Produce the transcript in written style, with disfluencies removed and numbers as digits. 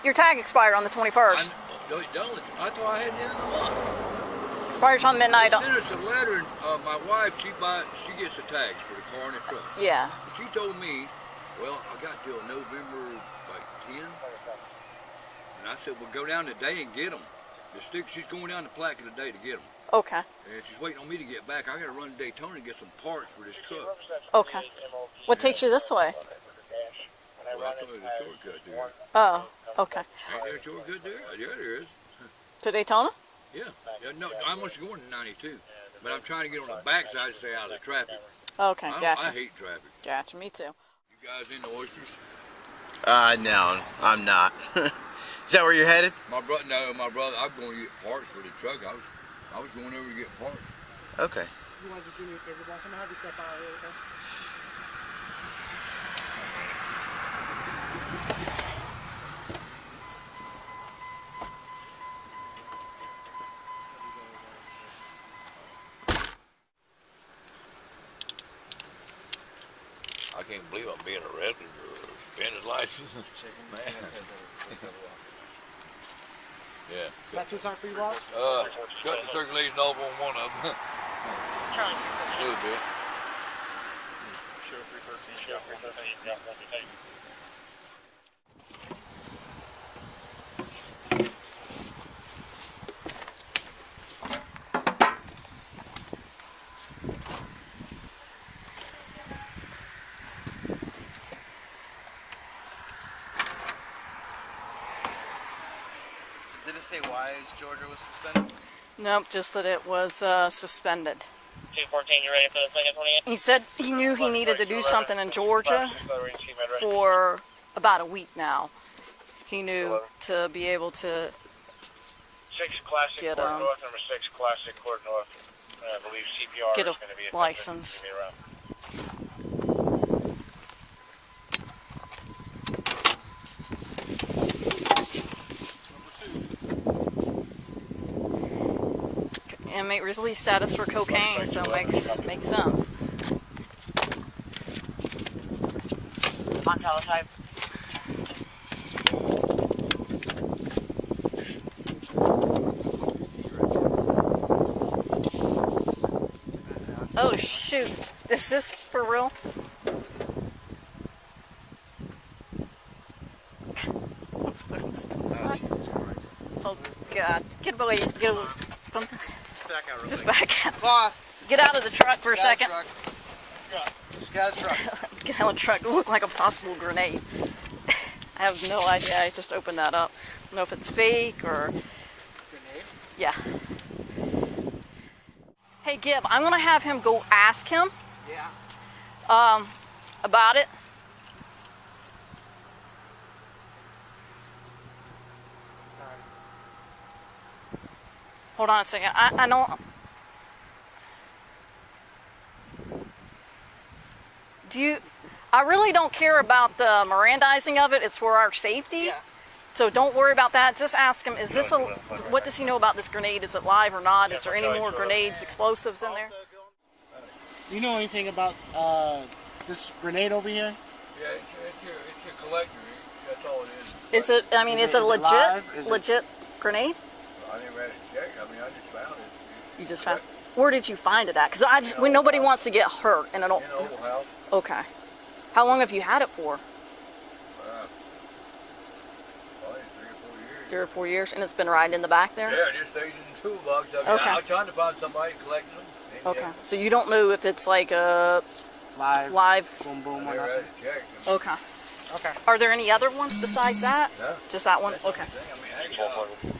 Your tag expired on the 21st. I thought I had the end of the month. Expires on midnight. They sent us a letter, and my wife, she gets the tags for the car and the truck. Yeah. And she told me, well, I got till November like 10. And I said, well, go down today and get them. She's going down to Plaque today to get them. Okay. And she's waiting on me to get back. I got to run to Daytona and get some parts for this truck. Okay. What takes you this way? Well, I thought it was a shortcut there. Oh, okay. Ain't there a shortcut there? Yeah, there is. To Daytona? Yeah. No, I'm just going to 92. But I'm trying to get on the backside to stay out of the traffic. Okay, gotcha. I hate traffic. Gotcha, me too. You guys into oysters? No, I'm not. Is that where you're headed? My brother, I'm going to get parts for the truck. I was going over to get parts. Okay. You want to just do me a favor, boss? I'm going to have you step out here, okay? I can't believe I'm being arrested for suspended license. Man. Yeah. Got two time for you, boss? Cut the circulation off on one of them. A little bit. Sure, 313. Did it say why Georgia was suspended? Nope, just that it was suspended. 214, you ready for the second 28? He said he knew he needed to do something in Georgia for about a week now. He knew to be able to 6 Classic get Court North, number 6 Classic Court North. I believe CPR get is going to be a license. Inmate release status for cocaine, so makes sense. On teletype. Oh shoot, is this for real? Oh god, get away, get away. Back out real Just quick. back out. Cloth. Get out of the truck for a Get out of the second. truck. Just get out of the truck. Get out of the truck. It looked like a possible grenade. I have no idea. I just opened that up. I don't know if it's fake or... Grenade? Yeah. Hey, Gib, I'm going to have him go ask him Yeah. about it. Hold on a second. I don't... I really don't care about the Mirandizing of it. It's for our safety. Yeah. So don't worry about that. Just ask him, is this what does he know about this grenade? Is it live or not? Is there any more grenades, explosives in there? Do you know anything about this grenade over here? Yeah, it's your collector. That's all it is. Is it, I mean, is it live? legit grenade? I never had it checked. I mean, I just found it. You just found, where did you find it at? Because nobody wants to get hurt in an old, In an old house. okay. How long have you had it for? Probably 3 or 4 years. 3 or 4 years, and it's been right in the back there? Yeah, it just stays in the toolbox. I mean, Okay. I'm trying to find somebody collecting them. Okay, so you don't know if it's like a live. Boom, boom, I or never had nothing? it checked. Okay. Okay. Are there any other ones besides that? No. Just that one? That's the Okay. thing. I mean,